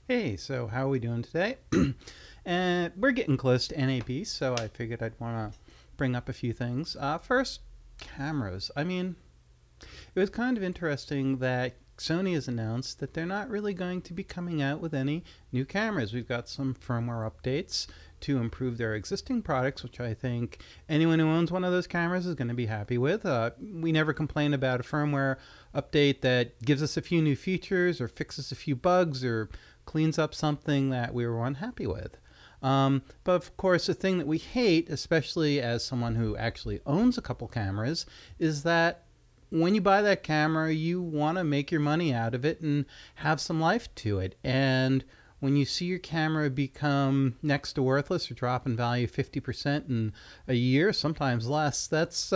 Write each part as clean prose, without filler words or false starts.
Hey, so how are we doing today? And we're getting close to NAB, so I figured I'd want to bring up a few things. First, cameras. I mean, it was kind of interesting that Sony has announced that they're not really going to be coming out with any new cameras. We've got some firmware updates to improve their existing products, which I think anyone who owns one of those cameras is going to be happy with. We never complain about a firmware update that gives us a few new features or fixes a few bugs or cleans up something that we were unhappy with. But of course, the thing that we hate, especially as someone who actually owns a couple cameras, is that when you buy that camera, you want to make your money out of it and have some life to it. And when you see your camera become next to worthless or drop in value 50% in a year, sometimes less, that's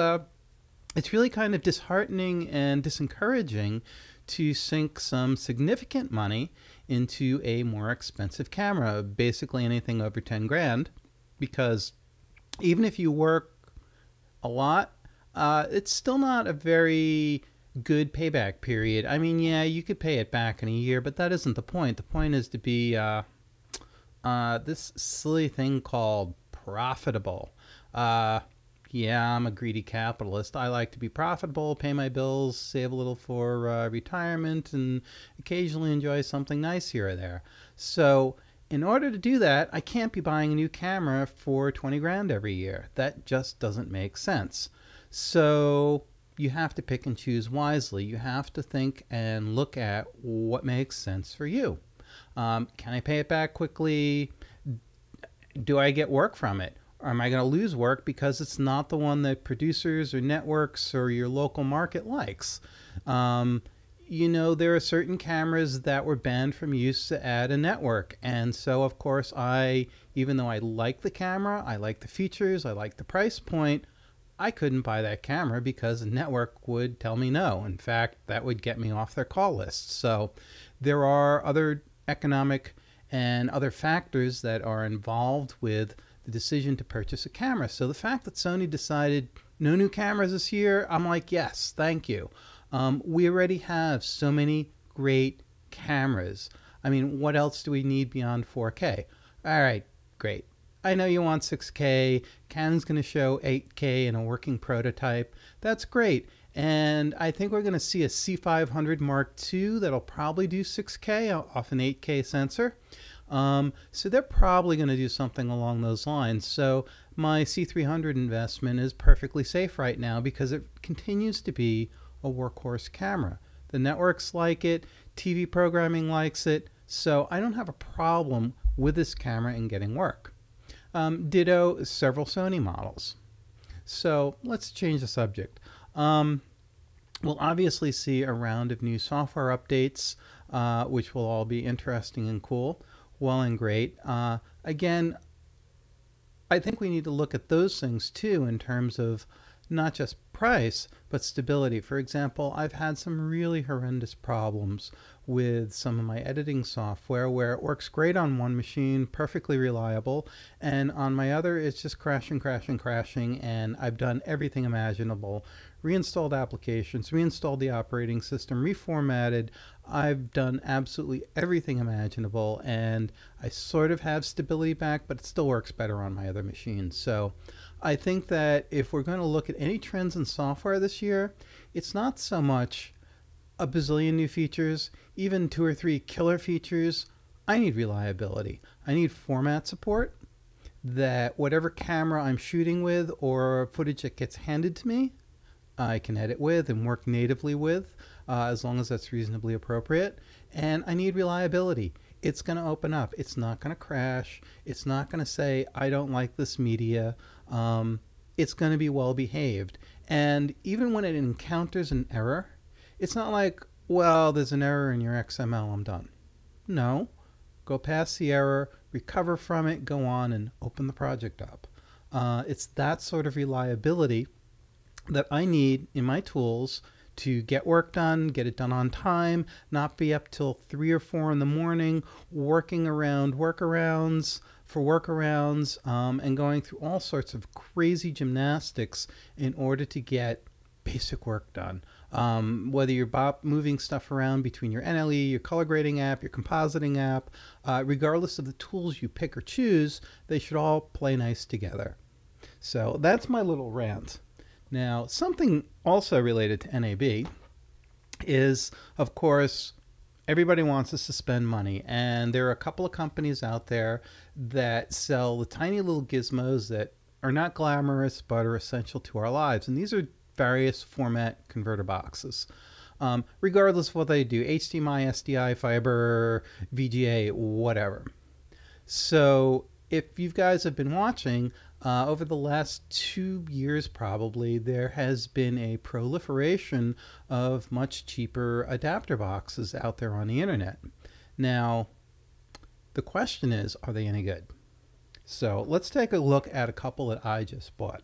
it's really kind of disheartening and disencouraging to sink some significant money into a more expensive camera, basically anything over 10 grand, because even if you work a lot, it's still not a very good payback period. I mean, yeah, you could pay it back in a year, but that isn't the point. The point is to be this silly thing called profitable. Yeah, I'm a greedy capitalist. I like to be profitable, pay my bills, save a little for retirement, and occasionally enjoy something nice here or there. So in order to do that, I can't be buying a new camera for 20 grand every year. That just doesn't make sense. So you have to pick and choose wisely. You have to think and look at what makes sense for you. Can I pay it back quickly? Do I get work from it? Or am I going to lose work because it's not the one that producers or networks or your local market likes? You know, there are certain cameras that were banned from use to add a network. And so, of course, even though I like the camera, I like the features, I like the price point, I couldn't buy that camera because the network would tell me no. In fact, that would get me off their call list. So there are other economic and other factors that are involved with the decision to purchase a camera. So the fact that Sony decided no new cameras this year, I'm like, yes, thank you. We already have so many great cameras. I mean, what else do we need beyond 4K? All right, great. I know you want 6K. Canon's going to show 8K in a working prototype. That's great. And I think we're going to see a C500 Mark II that'll probably do 6K off an 8K sensor. So they're probably going to do something along those lines. So my C300 investment is perfectly safe right now because it continues to be a workhorse camera. The networks like it, TV programming likes it, so I don't have a problem with this camera and getting work. Ditto several Sony models. So let's change the subject. We'll obviously see a round of new software updates, which will all be interesting and cool. Well and great. Again, I think we need to look at those things too in terms of not just price, but stability. For example, I've had some really horrendous problems with some of my editing software where it works great on one machine, perfectly reliable, and on my other it's just crashing, and I've done everything imaginable. Reinstalled applications, reinstalled the operating system, reformatted. I've done absolutely everything imaginable, and I sort of have stability back, but it still works better on my other machines. So I think that if we're going to look at any trends in software this year, it's not so much a bazillion new features, even 2 or 3 killer features. I need reliability. I need format support, that whatever camera I'm shooting with or footage that gets handed to me, I can edit with and work natively with, as long as that's reasonably appropriate. And I need reliability. It's going to open up. It's not going to crash. It's not going to say, I don't like this media. It's going to be well behaved. And even when it encounters an error, it's not like, well, there's an error in your XML, I'm done. No. Go past the error, recover from it, go on and open the project up. It's that sort of reliability that I need in my tools to get work done, get it done on time, not be up till 3 or 4 in the morning working around workarounds for workarounds, and going through all sorts of crazy gymnastics in order to get basic work done. Whether you're moving stuff around between your NLE, your color grading app, your compositing app, regardless of the tools you pick or choose, they should all play nice together. So that's my little rant. Now, something also related to NAB is, of course, everybody wants us to spend money, and there are a couple of companies out there that sell the tiny little gizmos that are not glamorous but are essential to our lives, and these are various format converter boxes. Regardless of what they do, HDMI, SDI, fiber, VGA, whatever. So if you guys have been watching, over the last 2 years probably, there has been a proliferation of much cheaper adapter boxes out there on the internet. Now, the question is, are they any good? So let's take a look at a couple that I just bought.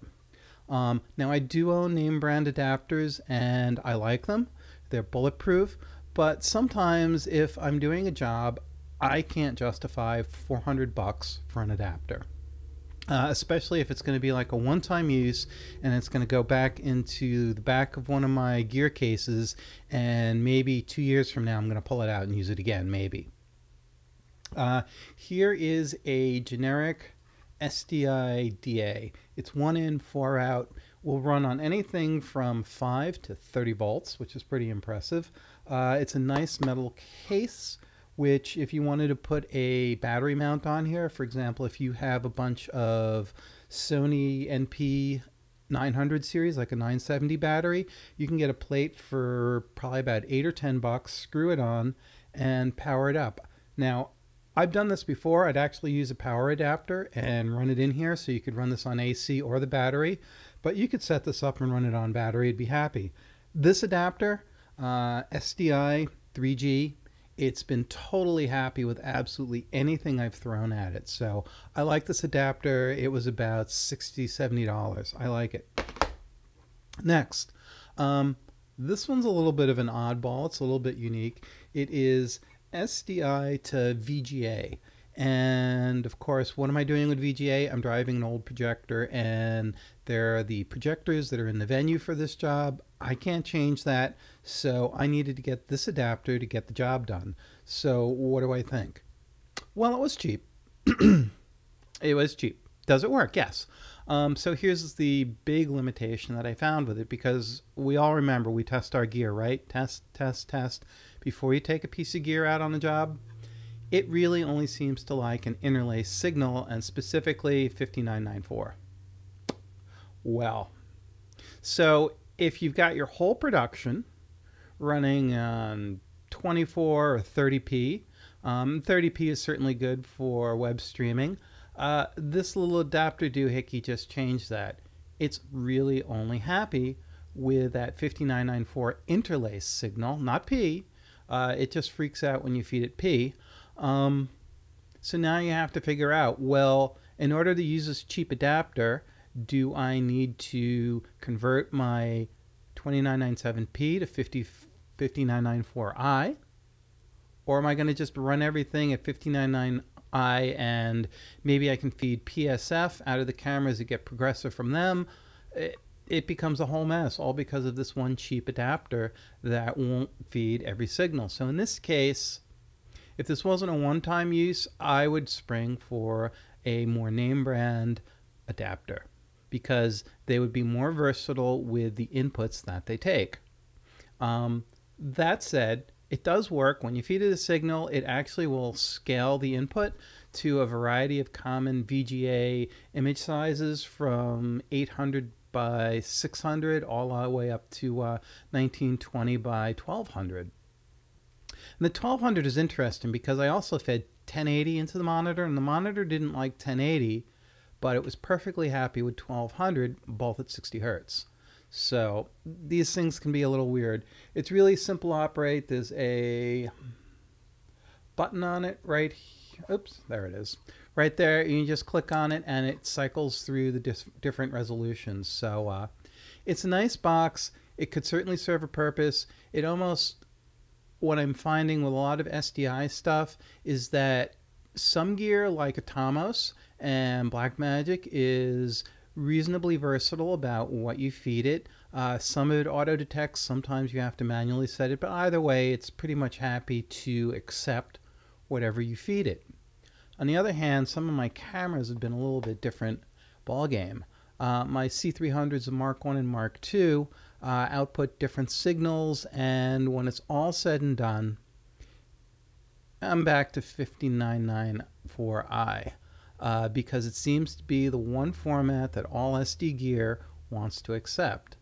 Now, I do own name brand adapters and I like them. They're bulletproof, but sometimes if I'm doing a job, I can't justify $400 for an adapter. Especially if it's going to be like a one-time use and it's going to go back into the back of one of my gear cases, and maybe 2 years from now I'm going to pull it out and use it again, maybe. Here is a generic SDI DA. It's 1 in, 4 out. Will run on anything from 5 to 30 volts, which is pretty impressive. It's a nice metal case, which if you wanted to put a battery mount on here, for example, if you have a bunch of Sony NP 900 series, like a 970 battery, you can get a plate for probably about $8 or $10, screw it on, and power it up. Now, I've done this before. I'd actually use a power adapter and run it in here, so you could run this on AC or the battery, but you could set this up and run it on battery. It'd be happy. This adapter, SDI 3G, it's been totally happy with absolutely anything I've thrown at it. So I like this adapter. It was about $60, $70. I like it. Next, this one's a little bit of an oddball. It's a little bit unique. It is SDI to VGA. And of course, what am I doing with VGA? I'm driving an old projector, and there are the projectors that are in the venue for this job. I can't change that, so I needed to get this adapter to get the job done. So what do I think? Well, it was cheap. It was cheap. Does it work? Yes. So here's the big limitation that I found with it, because we all remember we test our gear, right? Test, test, test. Before you take a piece of gear out on the job, it really only seems to like an interlace signal, and specifically 5994. Well, so if you've got your whole production running on 24 or 30p, 30p is certainly good for web streaming. This little adapter doohickey just changed that. It's really only happy with that 5994 interlace signal, not P. It just freaks out when you feed it P. So now you have to figure out, well, in order to use this cheap adapter, do I need to convert my 2997P to 5994I? Or am I going to just run everything at 599I, and maybe I can feed PSF out of the cameras to get progressive from them? It becomes a whole mess, all because of this one cheap adapter that won't feed every signal. So in this case, if this wasn't a one-time use, I would spring for a more name brand adapter, because they would be more versatile with the inputs that they take. That said, it does work. When you feed it a signal, it actually will scale the input to a variety of common VGA image sizes from 800 by 600 all the way up to 1920 by 1200. And the 1200 is interesting because I also fed 1080 into the monitor, and the monitor didn't like 1080, but it was perfectly happy with 1200, both at 60 hertz. So these things can be a little weird. It's really simple to operate. There's a button on it right here. Oops, there it is. Right there, you just click on it and it cycles through the different resolutions. So it's a nice box. it could certainly serve a purpose. It almost, what I'm finding with a lot of SDI stuff is that some gear like Atomos and Blackmagic is reasonably versatile about what you feed it. Some of it auto detects, sometimes you have to manually set it, but either way it's pretty much happy to accept whatever you feed it. On the other hand, some of my cameras have been a little bit different ball game. My C300s of Mark 1 and Mark 2 output different signals, and when it's all said and done, I'm back to 5994i because it seems to be the one format that all SD gear wants to accept.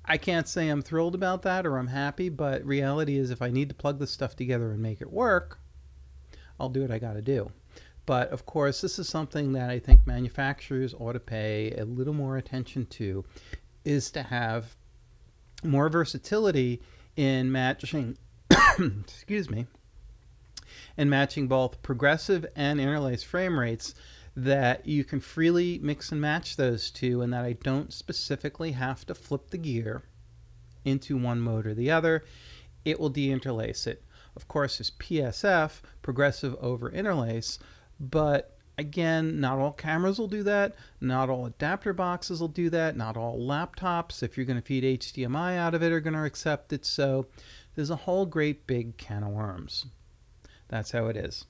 I can't say I'm thrilled about that or I'm happy, but reality is if I need to plug this stuff together and make it work, I'll do what I gotta do. But of course, this is something that I think manufacturers ought to pay a little more attention to, is to have more versatility in matching, excuse me, in matching both progressive and interlace frame rates, that you can freely mix and match those two, and that I don't specifically have to flip the gear into one mode or the other. It will deinterlace it. Of course, there's PSF, progressive over interlace, but again, not all cameras will do that. Not all adapter boxes will do that. Not all laptops, if you're going to feed HDMI out of it, are going to accept it. So there's a whole great big can of worms. That's how it is.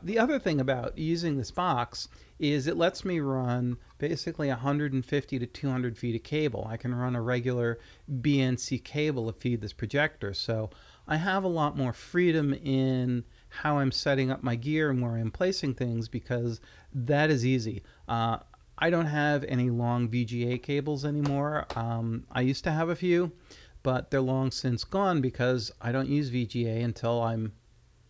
The other thing about using this box is it lets me run basically 150 to 200 feet of cable. I can run a regular BNC cable to feed this projector. So I have a lot more freedom in how I'm setting up my gear and where I'm placing things, because that is easy. I don't have any long VGA cables anymore. I used to have a few, but they're long since gone because I don't use VGA until I'm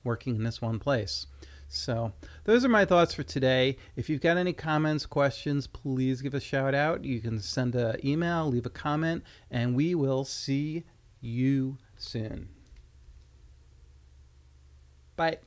working in this one place. So those are my thoughts for today. If you've got any comments, questions, please give a shout out. You can send an email, leave a comment, and we will see you soon. Bye.